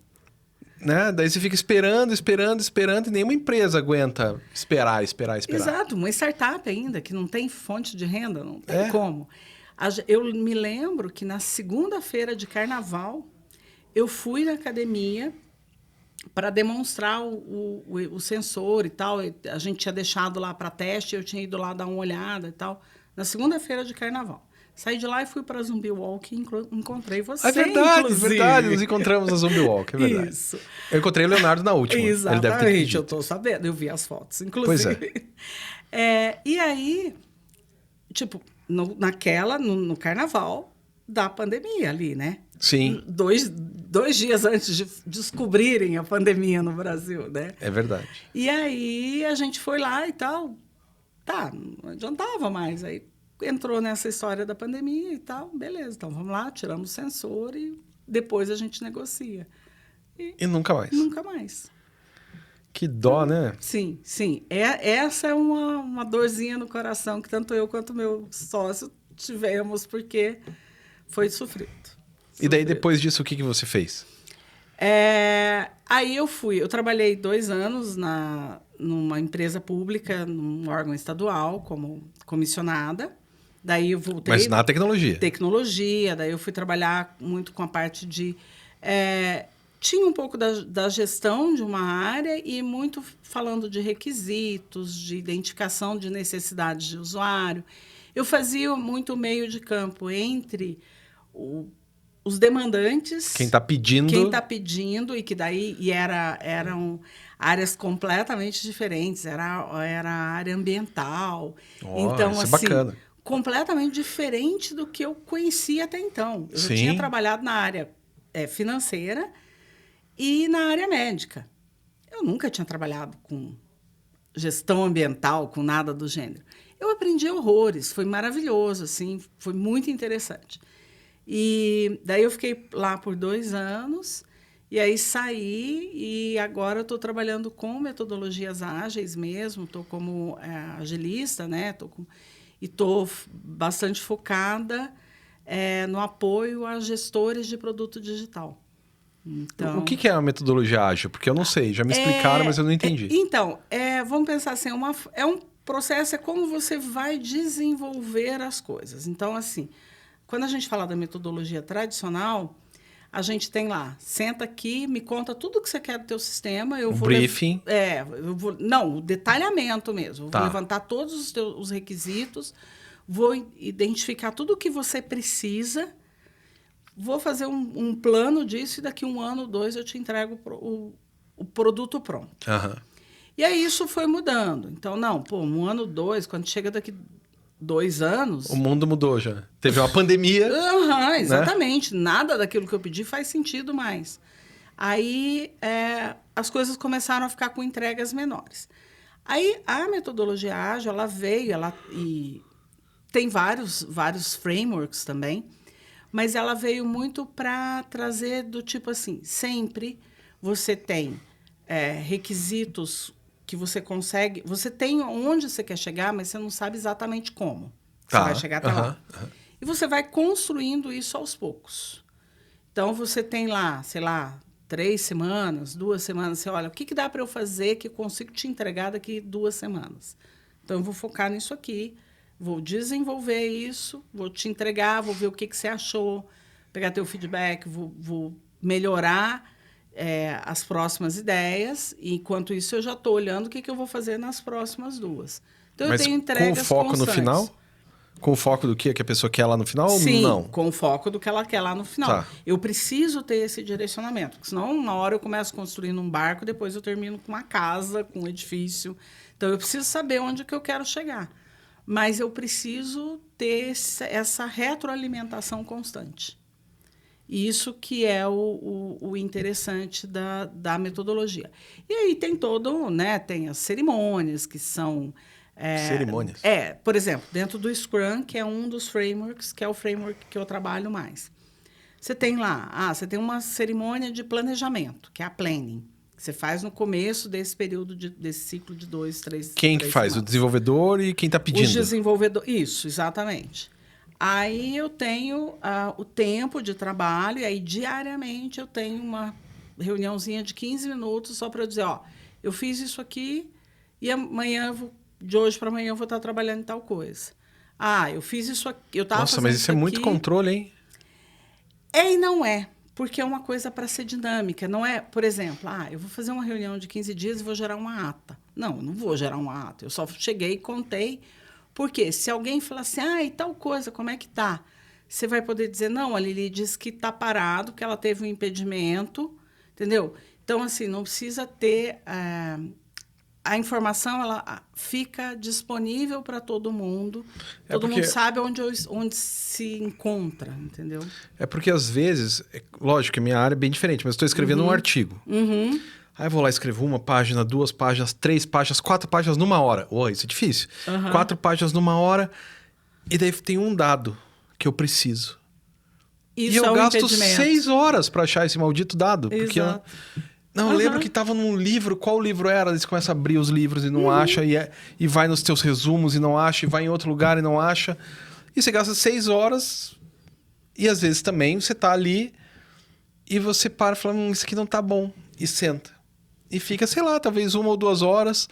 Né? Daí você fica esperando e nenhuma empresa aguenta esperar. Exato, uma startup ainda, que não tem fonte de renda, não tem como. Eu me lembro que na segunda-feira de carnaval, eu fui na academia para demonstrar o sensor e tal. A gente tinha deixado lá para teste, eu tinha ido lá dar uma olhada e tal. Na segunda-feira de carnaval. Saí de lá e fui para a Zumbi Walk e encontrei você, É verdade, inclusive. verdade. Nos encontramos na Zumbi Walk, é verdade. Isso. Eu encontrei o Leonardo na última. Exatamente, ele deve ter pedido. eu estou sabendo. Eu vi as fotos, inclusive. Pois é. E aí, tipo, no carnaval da pandemia ali, né? Sim. 2 dias antes de descobrirem a pandemia no Brasil, né? É verdade. E aí a gente foi lá e tal. Tá, não adiantava mais. Aí entrou nessa história da pandemia e tal. Beleza, então vamos lá, tiramos o sensor e depois a gente negocia. E nunca mais. Nunca mais. Que dó, né? Sim, sim. Essa é uma dorzinha no coração que tanto eu quanto meu sócio tivemos, porque foi sofrido. E daí, depois disso, o que você fez? Aí eu trabalhei 2 anos numa empresa pública, num órgão estadual, como comissionada. Daí eu voltei... Mas na tecnologia. Tecnologia, daí eu fui trabalhar muito com a parte de... tinha um pouco da gestão de uma área e muito falando de requisitos, de identificação de necessidades de usuário. Eu fazia muito meio de campo entre os demandantes... Quem está pedindo... Quem está pedindo, e que daí eram áreas completamente diferentes. Era a área ambiental. Então, isso assim, é bacana. completamente diferente do que eu conhecia até então. Eu já tinha trabalhado na área financeira e na área médica. Eu nunca tinha trabalhado com gestão ambiental, com nada do gênero. Eu aprendi horrores, foi maravilhoso, assim, foi muito interessante. E daí eu fiquei lá por 2 anos, e aí saí, e agora estou trabalhando com metodologias ágeis mesmo, estou como agilista, né? E estou bastante focada no apoio a gestores de produto digital. Então, o que é a metodologia ágil? Porque eu não sei, já me explicaram, mas eu não entendi. Vamos pensar assim, é um processo, é como você vai desenvolver as coisas. Então, assim, quando a gente fala da metodologia tradicional, a gente tem lá, senta aqui, me conta tudo o que você quer do teu sistema. Briefing. Não, o detalhamento mesmo. Vou levantar todos os requisitos, vou identificar tudo o que você precisa, vou fazer um plano disso e daqui 1 ano, 2, eu te entrego o produto pronto. Uhum. E aí isso foi mudando. Então, 1 ano, 2, quando chega daqui 2 anos... O mundo mudou já. Teve uma pandemia. Exatamente. Né? Nada daquilo que eu pedi faz sentido mais. Aí as coisas começaram a ficar com entregas menores. Aí a metodologia ágil, ela veio, tem vários frameworks também, mas ela veio muito para trazer do tipo assim, sempre você tem requisitos que você consegue, você tem onde você quer chegar, mas você não sabe exatamente como você vai chegar até lá. E você vai construindo isso aos poucos. Então, você tem lá, sei lá, 3 semanas, 2 semanas, você olha, o que dá para eu fazer que eu consigo te entregar daqui 2 semanas? Então, eu vou focar nisso aqui, vou desenvolver isso, vou te entregar, vou ver o que você achou, pegar teu feedback, vou melhorar as próximas ideias, e enquanto isso eu já estou olhando o que eu vou fazer nas próximas 2. Então, Mas eu tenho entregas com foco constantes. no final? Com o foco do que a pessoa quer lá no final Sim, ou não? com o foco do que ela quer lá no final. Tá. Eu preciso ter esse direcionamento, porque senão uma hora eu começo construindo um barco, depois eu termino com uma casa, com um edifício. Então, eu preciso saber onde que eu quero chegar. Mas eu preciso ter essa retroalimentação constante. Isso que é o interessante da metodologia. E aí tem todo, né? Tem as cerimônias, que são... Cerimônias? Por exemplo, dentro do Scrum, que é um dos frameworks, que é o framework que eu trabalho mais. Você tem lá, você tem uma cerimônia de planejamento, que é a planning. Que você faz no começo desse período, desse ciclo de 2, 3 Quem que faz? semanas. O desenvolvedor e quem está pedindo? Os desenvolvedores, isso, exatamente. Aí eu tenho o tempo de trabalho, e aí diariamente eu tenho uma reuniãozinha de 15 minutos só para dizer, eu fiz isso aqui e amanhã, de hoje para amanhã, eu vou estar trabalhando em tal coisa. Eu fiz isso aqui, eu estava fazendo. Nossa, mas isso é muito controle, hein? E não é, porque é uma coisa para ser dinâmica. Não é, por exemplo, eu vou fazer uma reunião de 15 dias e vou gerar uma ata. Não, não vou gerar uma ata. Eu só cheguei e contei. Porque se alguém falar assim, e tal coisa, como é que tá? Você vai poder dizer, não, a Lili disse que está parado, que ela teve um impedimento, entendeu? Então, assim, não precisa ter... a informação, ela fica disponível para todo mundo. Todo mundo sabe onde se encontra, entendeu? É porque, às vezes, lógico que a minha área é bem diferente, mas eu estou escrevendo um artigo. Aí eu vou lá e escrevo 1 página, 2 páginas, 3 páginas, 4 páginas numa hora. Isso é difícil. 4 páginas numa hora, e daí tem um dado que eu preciso. Isso e eu gasto impedimento. 6 horas para achar esse maldito dado. Porque eu lembro que estava num livro, qual livro era? Eles começam a abrir os livros e não acha, e vai nos teus resumos e não acha, e vai em outro lugar e não acha. E você gasta 6 horas, e às vezes também você tá ali, e você para e fala, isso aqui não tá bom, e senta. E fica, sei lá, talvez 1 ou 2 horas,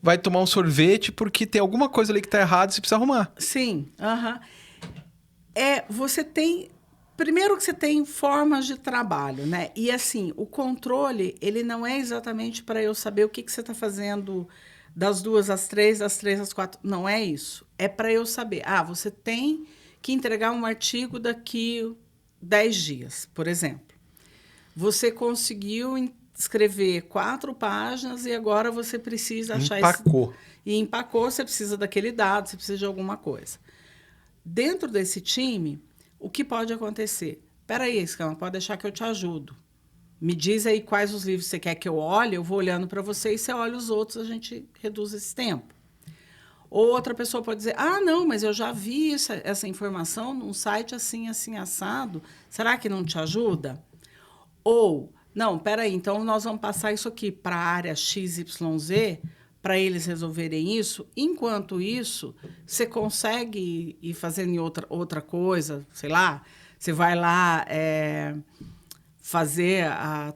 vai tomar um sorvete, porque tem alguma coisa ali que tá errada e você precisa arrumar. Sim, você tem... Primeiro que você tem formas de trabalho, né? E, assim, o controle, ele não é exatamente para eu saber o que você está fazendo das 2 às 3, das 3 às 4. Não é isso. É para eu saber. Você tem que entregar um artigo daqui 10 dias, por exemplo. Você conseguiu escrever 4 páginas e agora você precisa achar... Empacou. E empacou, você precisa daquele dado, você precisa de alguma coisa. Dentro desse time... O que pode acontecer? Espera aí, Scama, pode deixar que eu te ajudo. Me diz aí quais os livros você quer que eu olhe, eu vou olhando para você e você olha os outros, a gente reduz esse tempo. Ou outra pessoa pode dizer, não, mas eu já vi essa informação num site assim, assim, assado. Será que não te ajuda? Ou, não, espera aí, então nós vamos passar isso aqui para a área XYZ, para eles resolverem isso. Enquanto isso, você consegue ir fazendo em outra coisa, sei lá, você vai lá fazer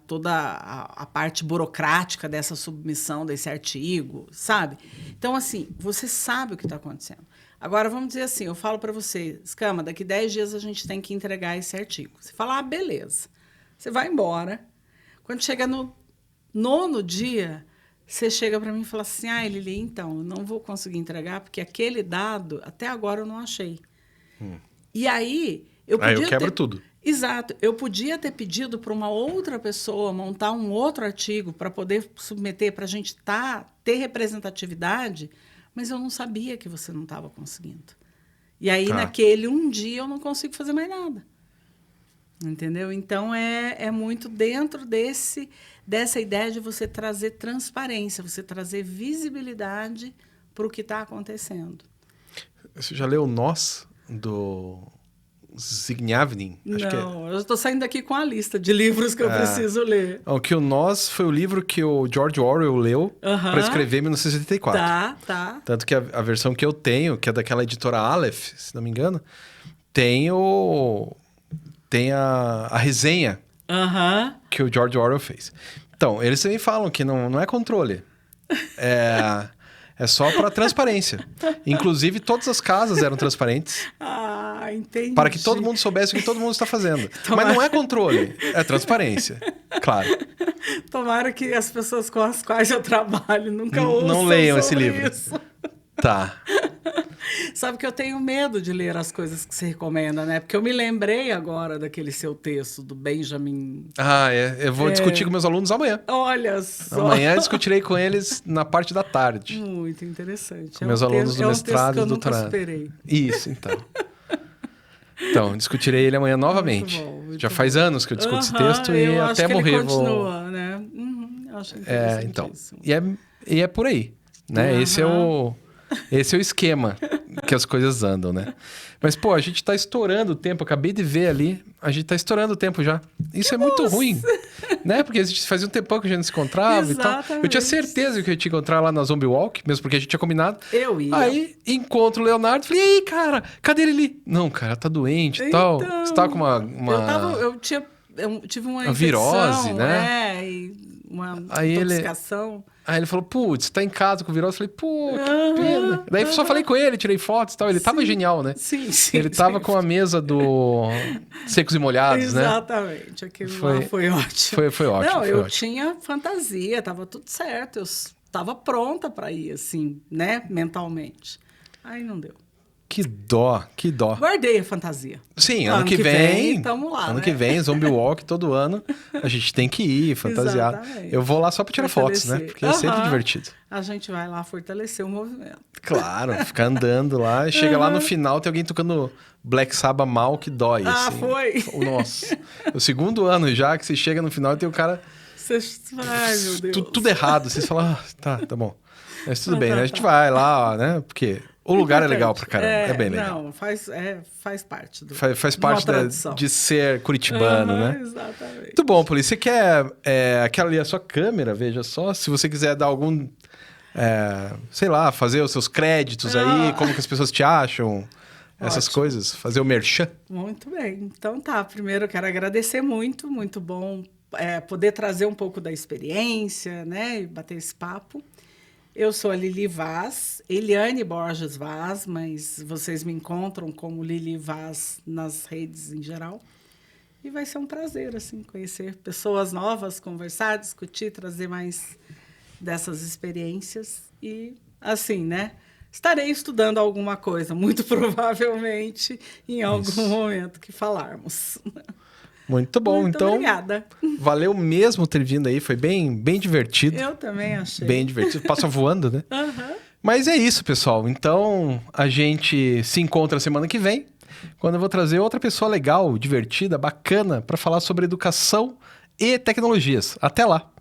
toda a parte burocrática dessa submissão desse artigo, sabe? Então, assim, você sabe o que está acontecendo. Agora, vamos dizer assim, eu falo para você, Scama, daqui 10 dias a gente tem que entregar esse artigo. Você fala, beleza. Você vai embora. Quando chega no 9º dia... Você chega para mim e fala assim, Lili, então, eu não vou conseguir entregar porque aquele dado, até agora, eu não achei. E aí... eu quebro tudo. Exato. Eu podia ter pedido para uma outra pessoa montar um outro artigo para poder submeter, para a gente ter representatividade, mas eu não sabia que você não estava conseguindo. E aí, naquele um dia, eu não consigo fazer mais nada. Entendeu? Então, é muito dentro dessa ideia de você trazer transparência, você trazer visibilidade para o que está acontecendo. Você já leu Nós, do Zygmunt? Não, eu estou saindo daqui com a lista de livros que eu preciso ler. Não, que o Nós foi o livro que o George Orwell leu para escrever 1984. Tá. Tanto que a versão que eu tenho, que é daquela editora Aleph, se não me engano, tem a resenha que o George Orwell fez. Então, eles também falam que não é controle. É só para transparência. Inclusive, todas as casas eram transparentes. Ah, entendi. Para que todo mundo soubesse o que todo mundo está fazendo. Mas não é controle, é transparência. Claro. Tomara que as pessoas com as quais eu trabalho nunca ouçam não leiam esse sobre livro. isso. Tá. Sabe que eu tenho medo de ler as coisas que você recomenda, né? Porque eu me lembrei agora daquele seu texto do Benjamin. Eu vou discutir com meus alunos amanhã. Olha só. Amanhã eu discutirei com eles na parte da tarde. Muito interessante. Com meus alunos do mestrado e do doutorado. Esperei. Isso, então. Então, discutirei ele amanhã novamente. Muito Já faz anos que eu discuto esse texto e até acho que morrer ele continua, né? Acho interessante então. isso. E é por aí, né? Esse é o esquema que as coisas andam, né? Mas, pô, a gente tá estourando o tempo. Acabei de ver ali. A gente tá estourando o tempo já. Isso é muito ruim, né? Porque a gente fazia um tempão que a gente não se encontrava e tal. Eu tinha certeza que eu ia te encontrar lá na Zombie Walk, mesmo porque a gente tinha combinado. Eu ia. Aí, encontro o Leonardo. Falei, e aí, cara, cadê ele ali? Não, cara, tá doente e tal. Você tava com uma... Eu tive uma virose, infecção, né? E uma aí intoxicação. Aí ele falou, putz, tá em casa com virose. Eu falei, pô, que pena. Daí só falei com ele, tirei fotos e tal. Ele tava genial, né? Sim. Ele tava com a mesa do Secos e Molhados, né? Exatamente. Aquilo lá foi ótimo. Foi ótimo. Não, eu tinha fantasia, tava tudo certo. Eu tava pronta para ir, assim, né? Mentalmente. Aí não deu. Que dó. Guardei a fantasia. Sim, ano que vem. Tamo lá, ano que vem, Zombie Walk, todo ano. A gente tem que ir fantasiado. Exatamente. Eu vou lá só pra tirar fotos, né? Porque é sempre divertido. A gente vai lá fortalecer o movimento. Claro, ficar andando lá. Chega lá no final, tem alguém tocando Black Sabbath mal que dói. Assim. Foi? Nossa. O segundo ano já que você chega no final e tem o cara... Ai, meu Deus. Tudo errado. Vocês falam, tá bom. Mas tudo bem, né? A gente vai lá, ó, né? Porque... O lugar é legal pra caramba, é bem legal. Não, faz parte do... Faz parte de ser curitibano, né? Exatamente. Muito bom, Poli. Você quer... aquela ali é a sua câmera, veja só. Se você quiser dar algum... sei lá, fazer os seus créditos aí, como que as pessoas te acham, essas coisas. Fazer o merchan. Muito bem. Então tá, primeiro eu quero agradecer muito bom poder trazer um pouco da experiência, né? E bater esse papo. Eu sou a Lili Vaz, Eliane Borges Vaz, mas vocês me encontram como Lili Vaz nas redes em geral. E vai ser um prazer, assim, conhecer pessoas novas, conversar, discutir, trazer mais dessas experiências. E, assim, né? Estarei estudando alguma coisa, muito provavelmente, em algum momento que falarmos. Muito bom, muito então. Obrigada. Valeu mesmo ter vindo aí, foi bem divertido. Eu também achei. Bem divertido, passa voando, né? Mas é isso, pessoal. Então, a gente se encontra semana que vem, quando eu vou trazer outra pessoa legal, divertida, bacana, para falar sobre educação e tecnologias. Até lá!